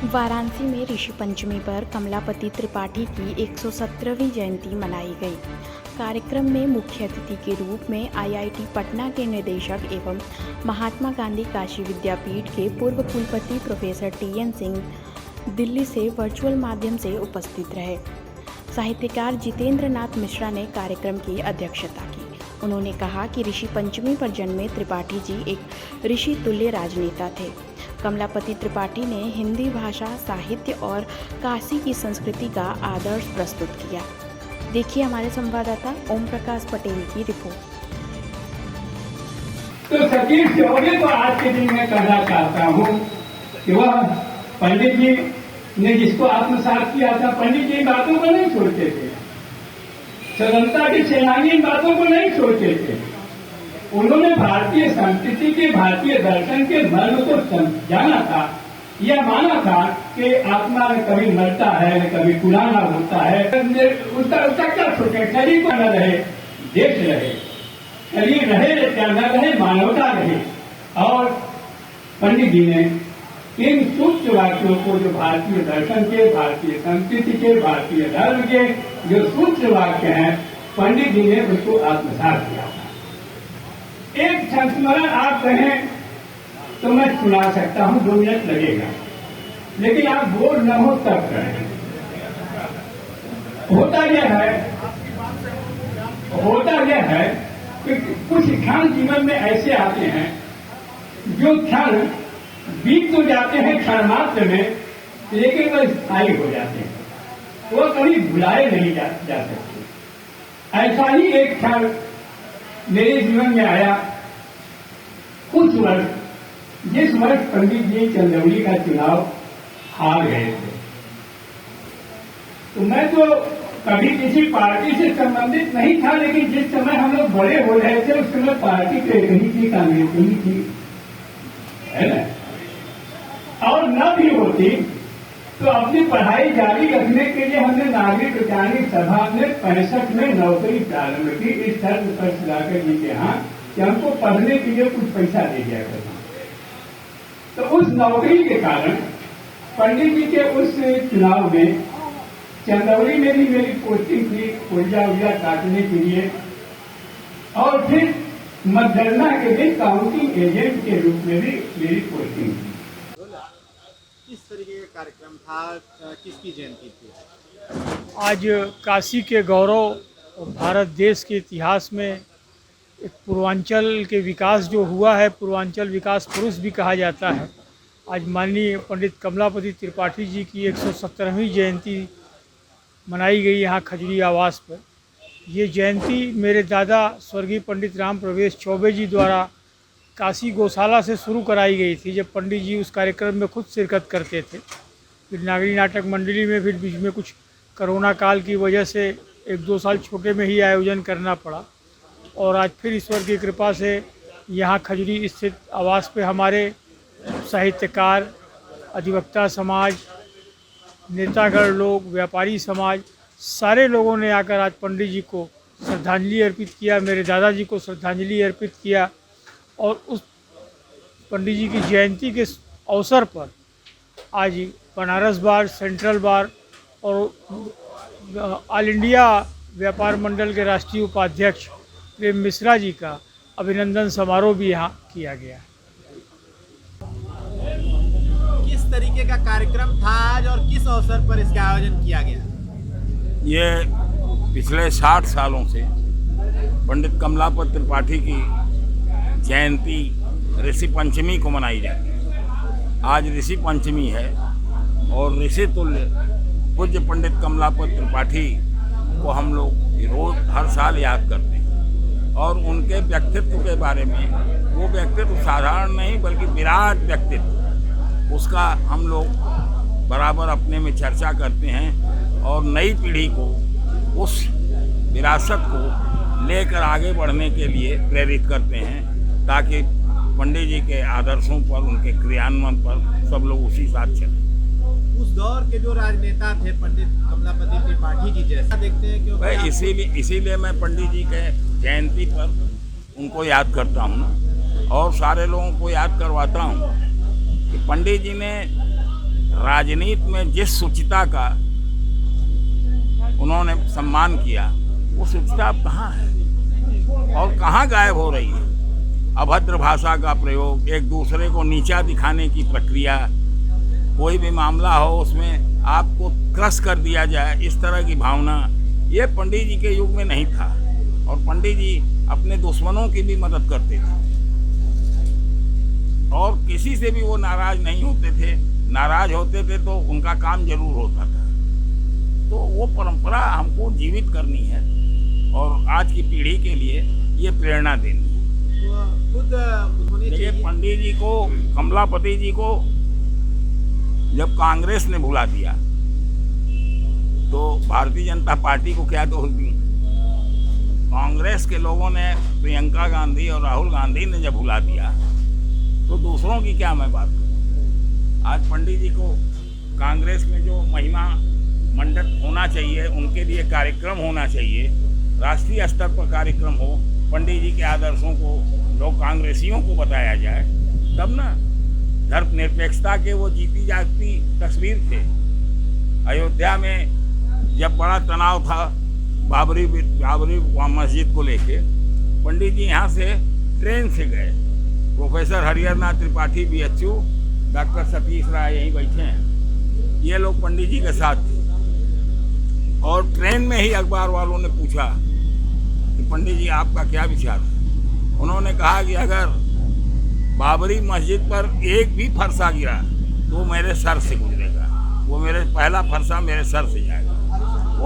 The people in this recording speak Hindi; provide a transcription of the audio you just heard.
वाराणसी में ऋषि पंचमी पर कमलापति त्रिपाठी की 117वीं जयंती मनाई गई। कार्यक्रम में मुख्य अतिथि के रूप में आईआईटी पटना के निदेशक एवं महात्मा गांधी काशी विद्यापीठ के पूर्व कुलपति प्रोफेसर टीएन सिंह दिल्ली से वर्चुअल माध्यम से उपस्थित रहे। साहित्यकार जितेंद्र नाथ मिश्रा ने कार्यक्रम की अध्यक्षता की। उन्होंने कहा कि ऋषि पंचमी पर जन्मे त्रिपाठी जी एक ऋषि तुल्य राजनेता थे। कमलापति त्रिपाठी ने हिंदी भाषा, साहित्य और काशी की संस्कृति का आदर्श प्रस्तुत किया। देखिए हमारे संवाददाता ओम प्रकाश पटेल की रिपोर्ट। तो सतीश जोगी को आज के दिन मैं कहना चाहता हूँ कि वह पंडित जी ने जिसको आत्मसात किया था, पंडित जी इन बातों को नहीं छोड़ते थे। स्वतंत्रता के सेनानी इन बातों को नहीं छोड़ते थे। उन्होंने भारतीय संस्कृति के, भारतीय दर्शन के मर्म को जाना था। यह माना था कि आत्मा न कभी मरता है, न कभी पुराना होता है। उसका क्या सोचे, शरीर को न रहे, देश रहे, शरीर रहे क्या न रहे, मानवता रहे। और पंडित जी ने इन सूक्ष्म वाक्यों को, जो भारतीय दर्शन के, भारतीय संस्कृति के, भारतीय धर्म के जो सूक्ष्म वाक्य हैं, पंडित जी ने उसको आत्मसात किया। एक संस्मरण आप कहें तो मैं सुना सकता हूं, 2 मिनट लगेगा, लेकिन आप बोर न हो तब करें। होता यह है कि कुछ क्षण जीवन में ऐसे आते हैं जो क्षण बीत तो जाते हैं क्षण मात्र में, लेकिन वह स्थायी हो जाते हैं, वो कभी भुलाए नहीं जा सकते। ऐसा ही एक क्षण मेरे जीवन में आया कुछ वर्ष, जिस वर्ष पंडित जी चंदौली का चुनाव हार गए थे। तो मैं तो कभी किसी पार्टी से संबंधित नहीं था, लेकिन जिस समय हम लोग बड़े हो रहे थे उस समय पार्टी तो एक ही थी, कांग्रेस ही थी, है ना। और न भी होती तो अपनी पढ़ाई जारी रखने के लिए हमने नागरिक उच्चारण सभा में 65 में नौकरी प्रारंभ की, इस शर्त पर सुधाकर जी के यहाँ कि हमको पढ़ने के लिए कुछ पैसा दे दिया करना। तो उस नौकरी के कारण पंडित जी के उस चुनाव में चंदौली में भी मेरी पोस्टिंग थी, पुर्जा काटने के लिए, और फिर मतगणना के लिए काउंटिंग एजेंट के रूप में भी मेरी पोस्टिंग थी। किस तरीके का कार्यक्रम था, किसकी जयंती थी? आज काशी के गौरव और भारत देश के इतिहास में एक पूर्वांचल के विकास जो हुआ है, पूर्वांचल विकास पुरुष भी कहा जाता है। आज माननीय पंडित कमलापति त्रिपाठी जी की 117वीं जयंती मनाई गई यहाँ खजूरी आवास पर। ये जयंती मेरे दादा स्वर्गीय पंडित राम प्रवेश चौबे जी द्वारा काशी गौशाला से शुरू कराई गई थी, जब पंडित जी उस कार्यक्रम में खुद शिरकत करते थे। फिर नागरी नाटक मंडली में फिर बीच में कुछ कोरोना काल की वजह से 1-2 साल छोटे में ही आयोजन करना पड़ा, और आज फिर ईश्वर की कृपा से यहाँ खजूरी स्थित आवास पे हमारे साहित्यकार, अधिवक्ता समाज, नेतागण लोग, व्यापारी समाज, सारे लोगों ने आकर आज पंडित जी को श्रद्धांजलि अर्पित किया, मेरे दादाजी को श्रद्धांजलि अर्पित किया। और उस पंडित जी की जयंती के अवसर पर आज बनारस बार, सेंट्रल बार और ऑल इंडिया व्यापार मंडल के राष्ट्रीय उपाध्यक्ष प्रेम मिश्रा जी का अभिनंदन समारोह भी यहाँ किया गया। किस तरीके का कार्यक्रम था आज और किस अवसर पर इसका आयोजन किया गया? ये पिछले 60 सालों से पंडित कमलापति त्रिपाठी की जयंती ऋषि पंचमी को मनाई जाती है। आज ऋषि पंचमी है और ऋषि तुल्य पूज्य पंडित कमलापति त्रिपाठी को हम लोग रोज हर साल याद करते हैं, और उनके व्यक्तित्व के बारे में, वो व्यक्तित्व साधारण नहीं बल्कि विराट व्यक्तित्व, उसका हम लोग बराबर अपने में चर्चा करते हैं और नई पीढ़ी को उस विरासत को लेकर आगे बढ़ने के लिए प्रेरित करते हैं, ताकि पंडित जी के आदर्शों पर, उनके क्रियान्वयन पर सब लोग उसी साथ चलें। उस दौर के जो राजनेता थे पंडित कमलापति त्रिपाठी जी जैसा देखते हैं, क्योंकि इसीलिए मैं पंडित जी के जयंती पर उनको याद करता हूँ ना, और सारे लोगों को याद करवाता हूँ कि पंडित जी ने राजनीति में जिस शुचिता का उन्होंने सम्मान किया, वो शुचिता अब कहाँ है और कहाँ गायब हो रही है। अभद्र भाषा का प्रयोग, एक दूसरे को नीचा दिखाने की प्रक्रिया, कोई भी मामला हो उसमें आपको क्रश कर दिया जाए, इस तरह की भावना, ये पंडित जी के युग में नहीं था। और पंडित जी अपने दुश्मनों की भी मदद करते थे और किसी से भी वो नाराज नहीं होते थे। नाराज होते थे तो उनका काम जरूर होता था। तो वो परंपरा हमको जीवित करनी है और आज की पीढ़ी के लिए ये प्रेरणा देनी है। तो खुद उन्होंने देखिए, पंडित जी को, कमलापति जी को जब कांग्रेस ने भुला दिया तो भारतीय जनता पार्टी को क्या दोष दी? कांग्रेस के लोगों ने, प्रियंका गांधी और राहुल गांधी ने जब भुला दिया तो दूसरों की क्या मैं बात करूं? आज पंडित जी को कांग्रेस में जो महिमा मंडप होना चाहिए, उनके लिए कार्यक्रम होना चाहिए, राष्ट्रीय स्तर पर कार्यक्रम हो, पंडित जी के आदर्शों को लोग कांग्रेसियों को बताया जाए, तब ना धर्मनिरपेक्षता के वो जीती जागती तस्वीर थे। अयोध्या में जब बड़ा तनाव था बाबरी मस्जिद को लेके, पंडित जी यहाँ से ट्रेन से गए। Professor Hariharnath Tripathi BHU, doctor Satish Rai यहीं बैठे हैं, ये लोग पंडित जी के साथ थे। और ट्रेन में ही अखबार वालों ने पूछा कि पंडित जी आपका क्या विचार है? उन्होंने कहा कि अगर बाबरी मस्जिद पर एक भी फरसा गिरा तो मेरे सर से गुजरेगा, वो मेरे पहला फरसा मेरे सर से जाएगा।